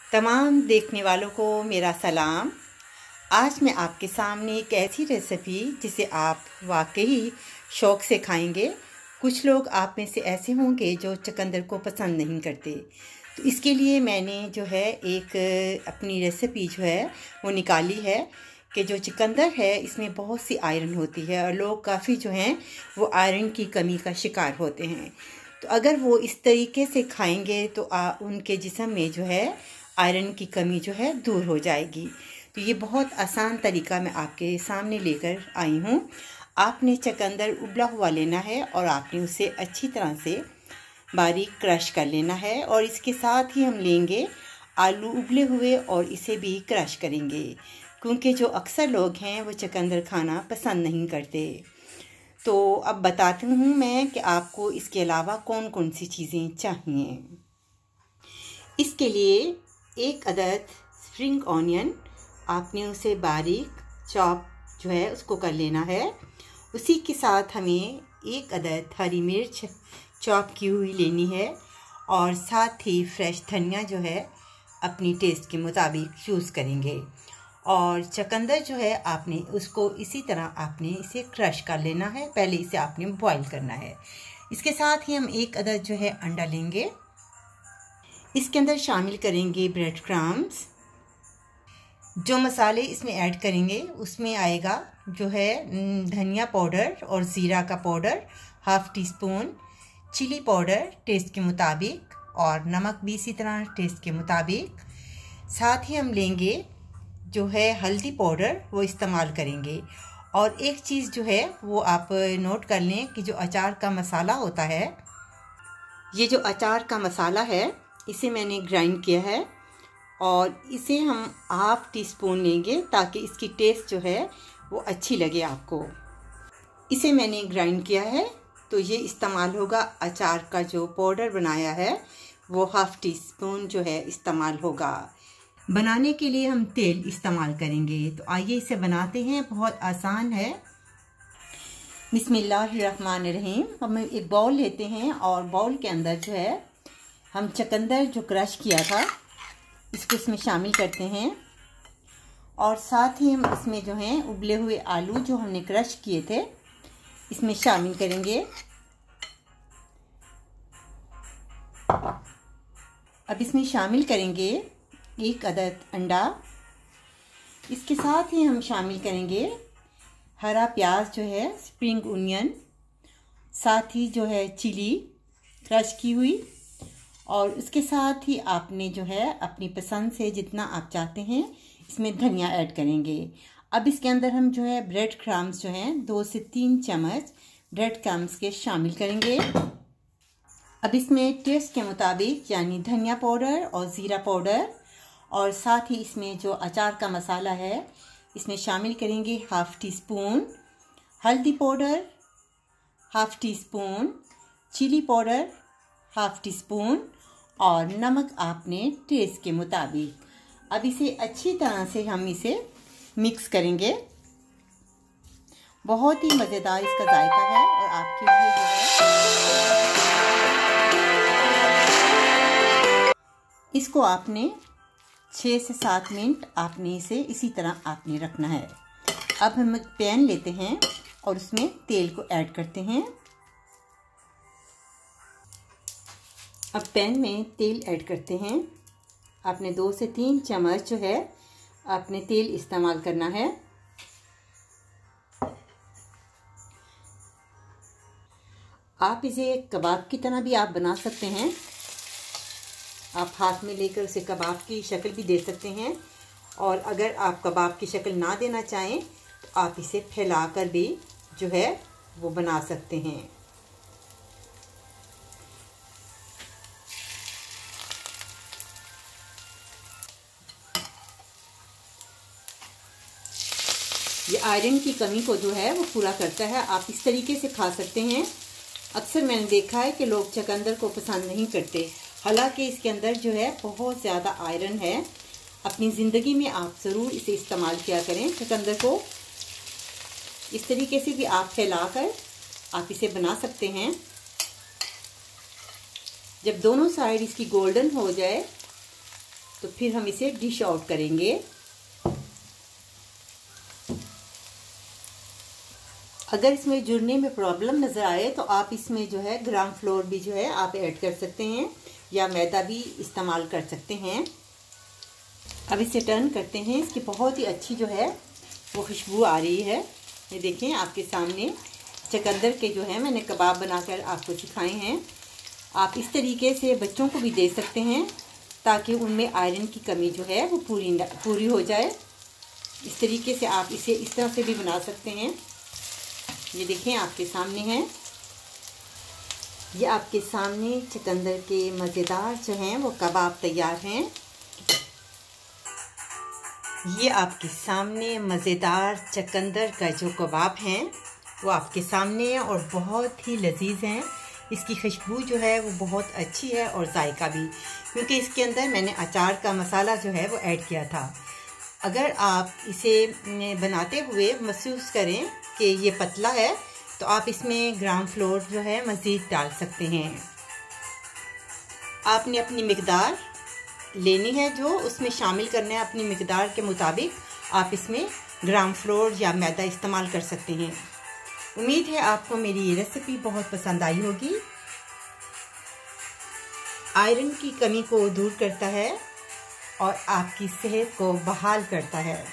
तमाम देखने वालों को मेरा सलाम। आज मैं आपके सामने एक ऐसी रेसिपी जिसे आप वाकई शौक़ से खाएंगे। कुछ लोग आप में से ऐसे होंगे जो चुकंदर को पसंद नहीं करते, तो इसके लिए मैंने जो है एक अपनी रेसिपी जो है वो निकाली है कि जो चुकंदर है इसमें बहुत सी आयरन होती है और लोग काफ़ी जो हैं वो आयरन की कमी का शिकार होते हैं। तो अगर वो इस तरीके से खाएंगे तो उनके जिस्म में जो है आयरन की कमी जो है दूर हो जाएगी। तो ये बहुत आसान तरीका मैं आपके सामने लेकर आई हूँ। आपने चुकंदर उबला हुआ लेना है और आपने उसे अच्छी तरह से बारीक क्रश कर लेना है और इसके साथ ही हम लेंगे आलू उबले हुए और इसे भी क्रश करेंगे, क्योंकि जो अक्सर लोग हैं वो चुकंदर खाना पसंद नहीं करते। तो अब बताती हूँ मैं कि आपको इसके अलावा कौन कौन सी चीज़ें चाहिए। इसके लिए एक अदद स्प्रिंग ऑनियन, आपने उसे बारीक चॉप जो है उसको कर लेना है। उसी के साथ हमें एक अदद हरी मिर्च चॉप की हुई लेनी है और साथ ही फ्रेश धनिया जो है अपनी टेस्ट के मुताबिक यूज़ करेंगे। और चुकंदर जो है आपने उसको इसी तरह आपने इसे क्रश कर लेना है, पहले इसे आपने बॉईल करना है। इसके साथ ही हम एक अदद जो है अंडा लेंगे, इसके अंदर शामिल करेंगे ब्रेड क्रम्स। जो मसाले इसमें ऐड करेंगे उसमें आएगा जो है धनिया पाउडर और ज़ीरा का powder half teaspoon, chilli powder taste के मुताबिक और नमक भी इसी तरह टेस्ट के मुताबिक। साथ ही हम लेंगे जो है हल्दी पाउडर, वो इस्तेमाल करेंगे। और एक चीज़ जो है वो आप नोट कर लें कि जो अचार का मसाला होता है, ये जो अचार का मसाला है इसे मैंने ग्राइंड किया है और इसे हम हाफ़ टी स्पून लेंगे ताकि इसकी टेस्ट जो है वो अच्छी लगे आपको। इसे मैंने ग्राइंड किया है तो ये इस्तेमाल होगा। अचार का जो पाउडर बनाया है वो हाफ़ टी स्पून जो है इस्तेमाल होगा। बनाने के लिए हम तेल इस्तेमाल करेंगे, तो आइए इसे बनाते हैं। बहुत आसान है। बिस्मिल्लाहिर्रहमानिर्रहीम। हम एक बाउल लेते हैं और बाउल के अंदर जो है हम चुकंदर जो क्रश किया था इसको इसमें शामिल करते हैं और साथ ही हम इसमें जो हैं उबले हुए आलू जो हमने क्रश किए थे इसमें शामिल करेंगे। अब इसमें शामिल करेंगे एक अदद अंडा। इसके साथ ही हम शामिल करेंगे हरा प्याज जो है, स्प्रिंग ओनियन, साथ ही जो है चिली क्रश की हुई और उसके साथ ही आपने जो है अपनी पसंद से जितना आप चाहते हैं इसमें धनिया ऐड करेंगे। अब इसके अंदर हम जो है ब्रेड क्रम्स जो हैं 2 से 3 चम्मच ब्रेड क्रम्स के शामिल करेंगे। अब इसमें टेस्ट के मुताबिक यानी धनिया पाउडर और ज़ीरा पाउडर और साथ ही इसमें जो अचार का मसाला है इसमें शामिल करेंगे हाफ़ टी स्पून हल्दी powder, half teaspoon chilli powder, half teaspoon और नमक आपने टेस्ट के मुताबिक। अब इसे अच्छी तरह से हम इसे मिक्स करेंगे। बहुत ही मज़ेदार इसका जायका है और आपके लिए जो है इसको आपने 6 से 7 मिनट आपने इसे इसी तरह आपने रखना है। अब हम एक पैन लेते हैं और उसमें तेल को ऐड करते हैं। अब पैन में तेल ऐड करते हैं। आपने 2 से 3 चम्मच जो है आपने तेल इस्तेमाल करना है। आप इसे कबाब की तरह भी आप बना सकते हैं। आप हाथ में लेकर उसे कबाब की शक्ल भी दे सकते हैं और अगर आप कबाब की शक्ल ना देना चाहें तो आप इसे फैलाकर भी जो है वो बना सकते हैं। ये आयरन की कमी को जो है वो पूरा करता है। आप इस तरीके से खा सकते हैं। अक्सर मैंने देखा है कि लोग चुकंदर को पसंद नहीं करते, हालांकि इसके अंदर जो है बहुत ज़्यादा आयरन है। अपनी ज़िंदगी में आप ज़रूर इसे इस्तेमाल किया करें। चुकंदर को इस तरीके से भी आप फैलाकर आप इसे बना सकते हैं। जब दोनों साइड इसकी गोल्डन हो जाए तो फिर हम इसे डिश आउट करेंगे। अगर इसमें जुड़ने में प्रॉब्लम नज़र आए तो आप इसमें जो है ग्राम फ्लोर भी जो है आप ऐड कर सकते हैं या मैदा भी इस्तेमाल कर सकते हैं। अब इसे टर्न करते हैं। इसकी बहुत ही अच्छी जो है वो खुशबू आ रही है। ये देखें आपके सामने चकंदर के जो है मैंने कबाब बनाकर आपको सिखाए हैं। आप इस तरीके से बच्चों को भी दे सकते हैं ताकि उनमें आयरन की कमी जो है वो पूरी हो जाए। इस तरीके से आप इसे इस तरह से भी बना सकते हैं। ये देखें आपके सामने है, ये आपके सामने चकंदर के मज़ेदार जो हैं वो कबाब तैयार हैं। ये आपके सामने मज़ेदार चकंदर का जो कबाब हैं वो आपके सामने है और बहुत ही लजीज हैं। इसकी खुशबू जो है वो बहुत अच्छी है और जायका भी, क्योंकि इसके अंदर मैंने अचार का मसाला जो है वो ऐड किया था। अगर आप इसे बनाते हुए महसूस करें कि ये पतला है तो आप इसमें ग्राम फ्लोर जो है मज़ीद डाल सकते हैं। आपने अपनी मिकदार लेनी है जो उसमें शामिल करना है, अपनी मिकदार के मुताबिक आप इसमें ग्राम फ्लोर या मैदा इस्तेमाल कर सकते हैं। उम्मीद है आपको मेरी ये रेसिपी बहुत पसंद आई होगी। आयरन की कमी को दूर करता है और आपकी सेहत को बहाल करता है।